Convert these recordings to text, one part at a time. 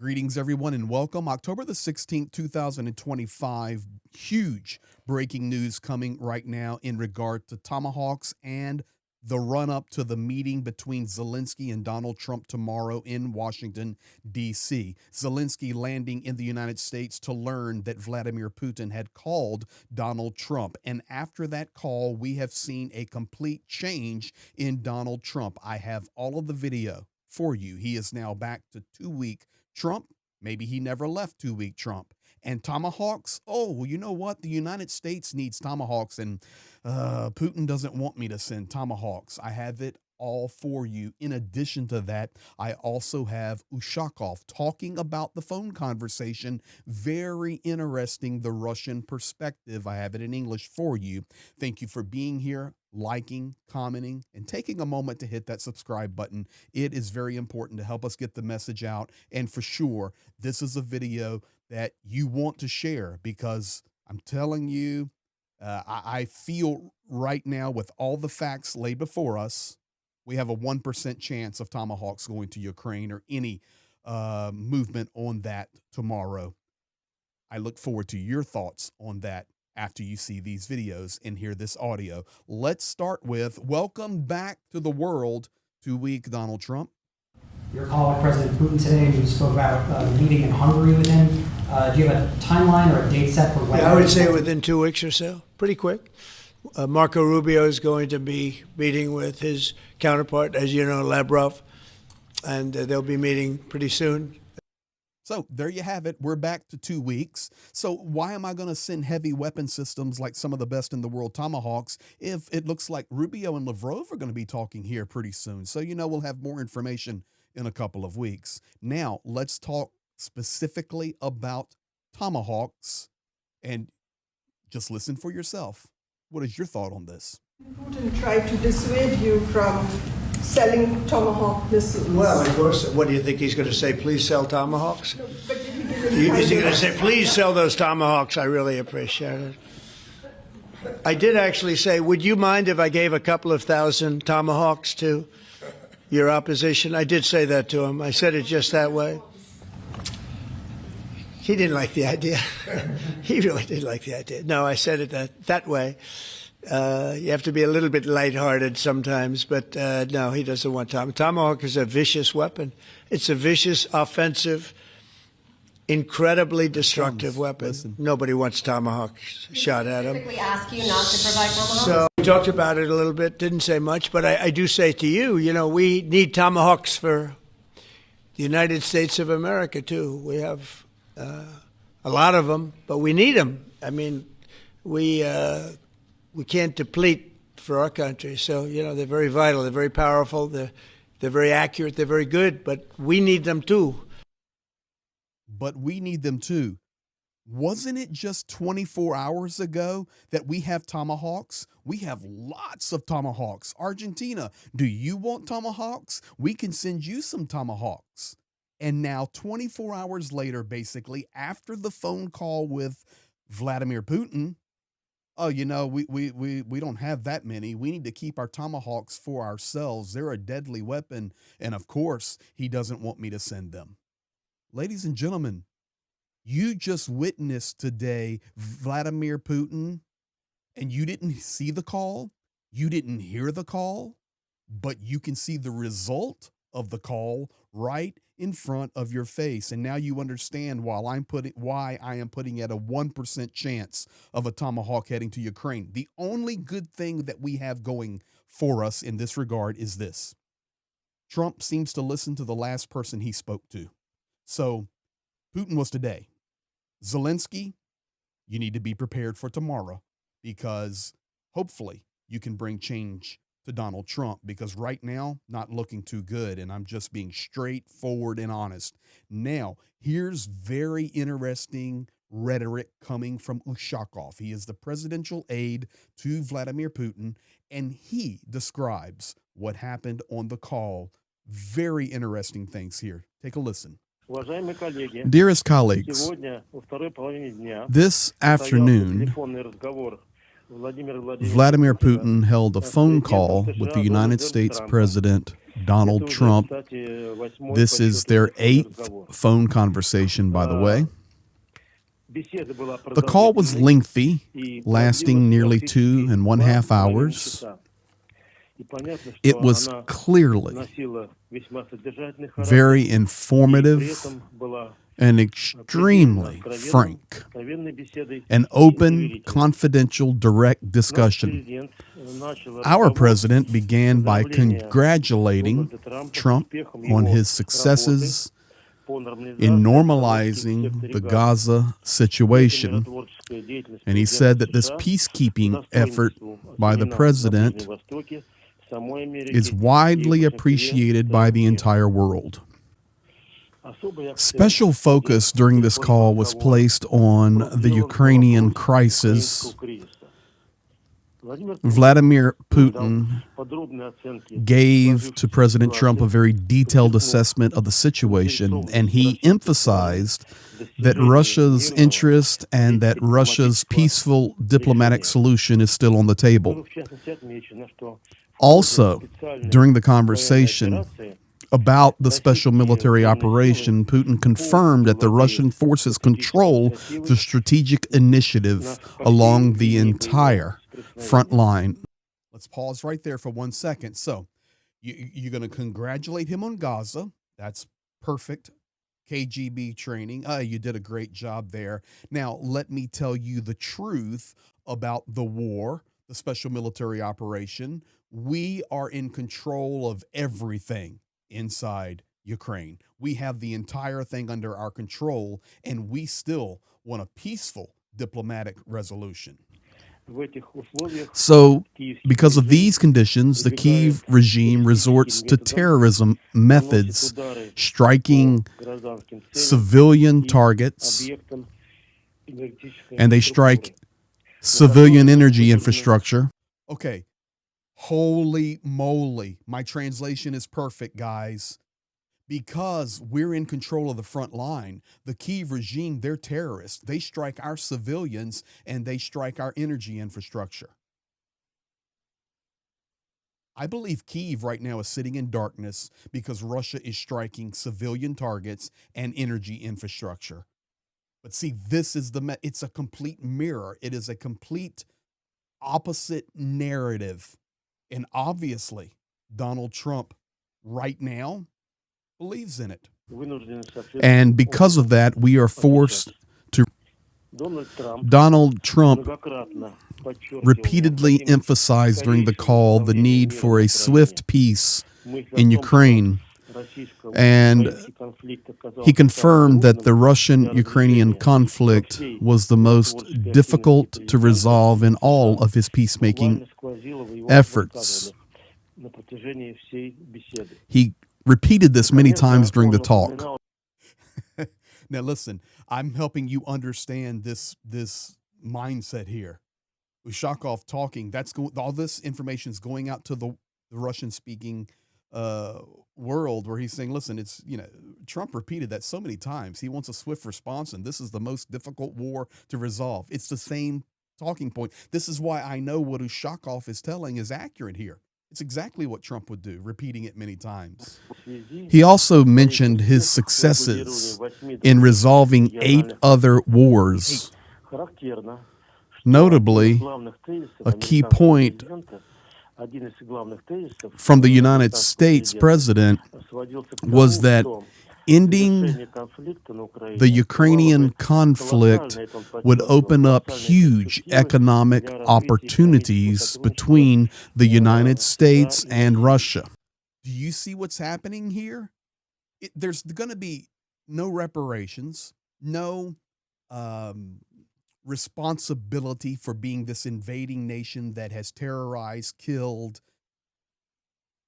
Greetings, everyone, and welcome. October the 16th, 2025. Huge breaking news coming right now in regard to Tomahawks and the run-up to the meeting between Zelensky and Donald Trump tomorrow in Washington, D.C. Zelensky landing in the United States to learn that Vladimir Putin had called Donald Trump. And after that call, we have seen a complete change in Donald Trump. I have all of the video for you. He is now back to 2-week Trump. Maybe he never left 2-week Trump. And Tomahawks, oh, well, you know what? The United States needs Tomahawks, and Putin doesn't want me to send Tomahawks. I have it all for you. In addition to that, I also have Ushakov talking about the phone conversation. Very interesting, the Russian perspective. I have it in English for you. Thank you for being here, liking, commenting, and taking a moment to hit that subscribe button. It is very important to help us get the message out. And for sure, this is a video that you want to share, because I'm telling you, I feel right now, with all the facts laid before us, we have a 1% chance of Tomahawks going to Ukraine or any movement on that tomorrow. I look forward to your thoughts on that after you see these videos and hear this audio. Let's start with welcome back to the world, 2-week Donald Trump. Your call with President Putin today, and you spoke about meeting in Hungary with him. Do you have a timeline or a date set for when? Yeah, I would say within 2 weeks or so, pretty quick. Marco Rubio is going to be meeting with his counterpart, as you know, Lavrov, and they'll be meeting pretty soon. So there you have it. We're back to 2 weeks. So why am I going to send heavy weapon systems like some of the best in the world, Tomahawks, if it looks like Rubio and Lavrov are going to be talking here pretty soon? So, you know, we'll have more information in a couple of weeks. Now, let's talk specifically about Tomahawks, and just listen for yourself. What is your thought on this? Putin tried to dissuade you from selling Tomahawk missiles. Well, of course, what do you think he's going to say? Please sell Tomahawks? No, but did he give Is he going to say, please sell those Tomahawks? I really appreciate it. I did actually say, would you mind if I gave a couple of thousand Tomahawks to your opposition? I did say that to him. I said it just that way. He didn't like the idea. He really didn't like the idea. No, I said it that way. You have to be a little bit lighthearted sometimes, but no, he doesn't want Tomahawk. Tomahawk is a vicious weapon. It's a vicious, offensive, incredibly destructive weapon. Listen. Nobody wants Tomahawk shot at him. Ask you not to provide Tomahawks? So we talked about it a little bit, didn't say much, but I do say to you, you know, we need Tomahawks for the United States of America, too. We have a lot of them, but we need them. I mean, we can't deplete for our country. So, you know, they're very vital. They're very powerful. They're very accurate. They're very good, but we need them too. But we need them too. Wasn't it just 24 hours ago that we have Tomahawks? We have lots of Tomahawks. Argentina, do you want Tomahawks? We can send you some Tomahawks. And now 24 hours later, basically, after the phone call with Vladimir Putin, oh, you know, we don't have that many. We need to keep our Tomahawks for ourselves. They're a deadly weapon. And of course, he doesn't want me to send them. Ladies and gentlemen, you just witnessed today Vladimir Putin, and you didn't see the call. You didn't hear the call, but you can see the result of the call right in front of your face. And now you understand why I am putting at a 1% chance of a Tomahawk heading to Ukraine. The only good thing that we have going for us in this regard is this: Trump seems to listen to the last person he spoke to. So Putin was today. Zelensky, you need to be prepared for tomorrow, because hopefully you can bring change to Donald Trump, because right now, not looking too good. And I'm just being straightforward and honest. Now, here's very interesting rhetoric coming from Ushakov. He is the presidential aide to Vladimir Putin, and he describes what happened on the call. Very interesting things here. Take a listen. Dearest colleagues, this afternoon, Vladimir Putin held a phone call with the United States President Donald Trump. This is their 8th phone conversation, by the way. The call was lengthy, lasting nearly 2.5 hours. It was clearly very informative and extremely frank. An open, confidential, direct discussion. Our president began by congratulating Trump on his successes in normalizing the Gaza situation. And he said that this peacekeeping effort by the president is widely appreciated by the entire world. Special focus during this call was placed on the Ukrainian crisis. Vladimir Putin gave to President Trump a very detailed assessment of the situation, and he emphasized that Russia's interest and that Russia's peaceful diplomatic solution is still on the table. Also, during the conversation about the special military operation, Putin confirmed that the Russian forces control the strategic initiative along the entire front line. Let's pause right there for 1 second. So you're going to congratulate him on Gaza. That's perfect. KGB training. You did a great job there. Now, let me tell you the truth about the war, the special military operation. We are in control of everything inside Ukraine. We have the entire thing under our control, and we still want a peaceful diplomatic resolution. So, because of these conditions, the Kyiv regime resorts to terrorism methods, striking civilian targets, and they strike civilian energy infrastructure. Okay, holy moly. My translation is perfect, guys. Because we're in control of the front line, the Kyiv regime, they're terrorists. They strike our civilians and they strike our energy infrastructure. I believe Kyiv right now is sitting in darkness because Russia is striking civilian targets and energy infrastructure. But see, this is it's a complete mirror. It is a complete opposite narrative. And obviously, Donald Trump right now believes in it. And because of that, we are forced to. Donald Trump repeatedly emphasized during the call the need for a swift peace in Ukraine. And he confirmed that the Russian-Ukrainian conflict was the most difficult to resolve in all of his peacemaking efforts. He repeated this many times during the talk. Now listen, I'm helping you understand this mindset here. Ushakov talking, all this information is going out to the Russian-speaking world, where he's saying, listen, Trump repeated that so many times. He wants a swift response, and this is the most difficult war to resolve. It's the same talking point. This is why I know what Ushakov is telling is accurate here. It's exactly what Trump would do, repeating it many times. He also mentioned his successes in resolving 8 other wars. Notably, a key point from the United States president was that ending the Ukrainian conflict would open up huge economic opportunities between the United States and Russia. Do you see what's happening here? There's going to be no reparations, no responsibility for being this invading nation that has terrorized, killed,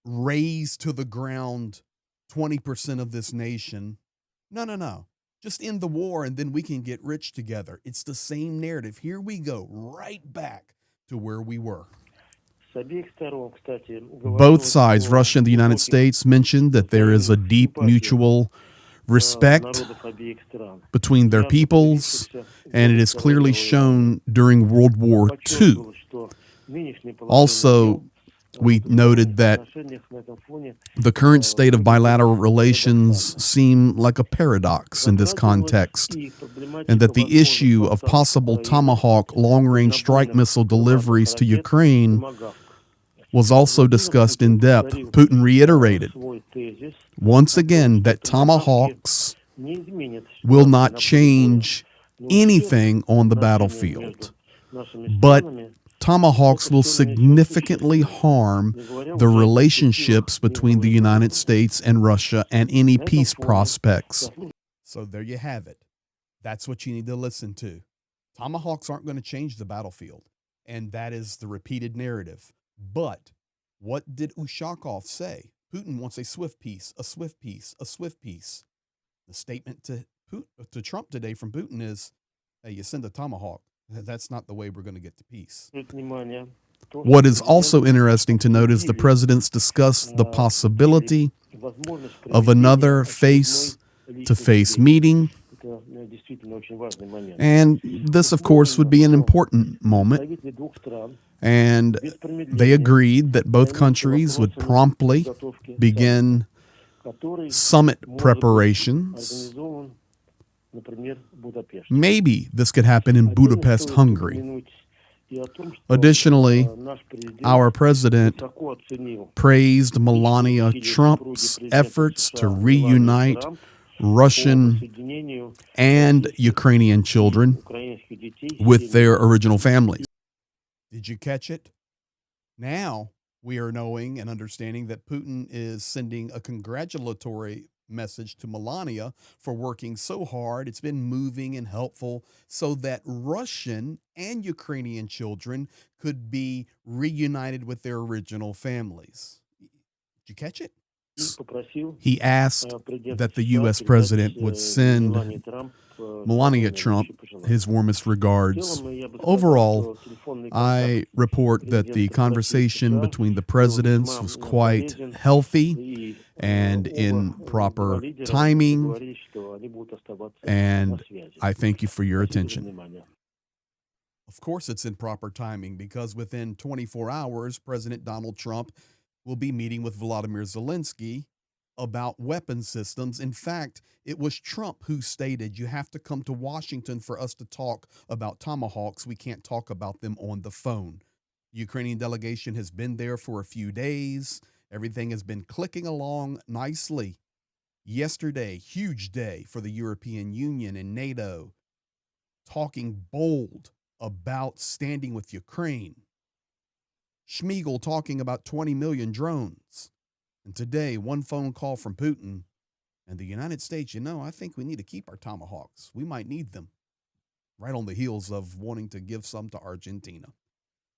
razed to the ground 20% of this nation. No. Just end the war and then we can get rich together. It's the same narrative. Here we go, right back to where we were. Both sides, Russia and the United States, mentioned that there is a deep mutual respect between their peoples, and it is clearly shown during World War II. Also, We noted that the current state of bilateral relations seem like a paradox in this context, and that the issue of possible Tomahawk long-range strike missile deliveries to Ukraine was also discussed in depth. Putin reiterated once again that Tomahawks will not change anything on the battlefield, but Tomahawks will significantly harm the relationships between the United States and Russia and any peace prospects. So there you have it. That's what you need to listen to. Tomahawks aren't going to change the battlefield, and that is the repeated narrative. But what did Ushakov say? Putin wants a swift peace, a swift peace, a swift peace. The statement to Trump today from Putin is, hey, you send a Tomahawk. That's not the way we're going to get to peace. What is also interesting to note is the presidents discussed the possibility of another face-to-face meeting. And this, of course, would be an important moment. And they agreed that both countries would promptly begin summit preparations. Maybe this could happen in Budapest, Hungary. Additionally, our president praised Melania Trump's efforts to reunite Russian and Ukrainian children with their original families. Did you catch it? Now we are knowing and understanding that Putin is sending a congratulatory message to Melania for working so hard. It's been moving and helpful so that Russian and Ukrainian children could be reunited with their original families. Did you catch it? He asked that the U.S. president would send Melania Trump his warmest regards. Overall, I report that the conversation between the presidents was quite healthy and in proper timing, and I thank you for your attention. Of course, it's in proper timing because within 24 hours, President Donald Trump will be meeting with Vladimir Zelensky about weapon systems. In fact, it was Trump who stated, you have to come to Washington for us to talk about Tomahawks. We can't talk about them on the phone. The Ukrainian delegation has been there for a few days. Everything has been clicking along nicely. Yesterday, huge day for the European Union and NATO, talking bold about standing with Ukraine. Schmeigel talking about 20 million drones. And today, one phone call from Putin and the United States, I think we need to keep our Tomahawks. We might need them. Right on the heels of wanting to give some to Argentina.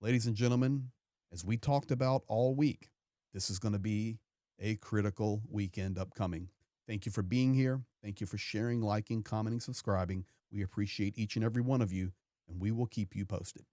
Ladies and gentlemen, as we talked about all week, this is going to be a critical weekend upcoming. Thank you for being here. Thank you for sharing, liking, commenting, subscribing. We appreciate each and every one of you, and we will keep you posted.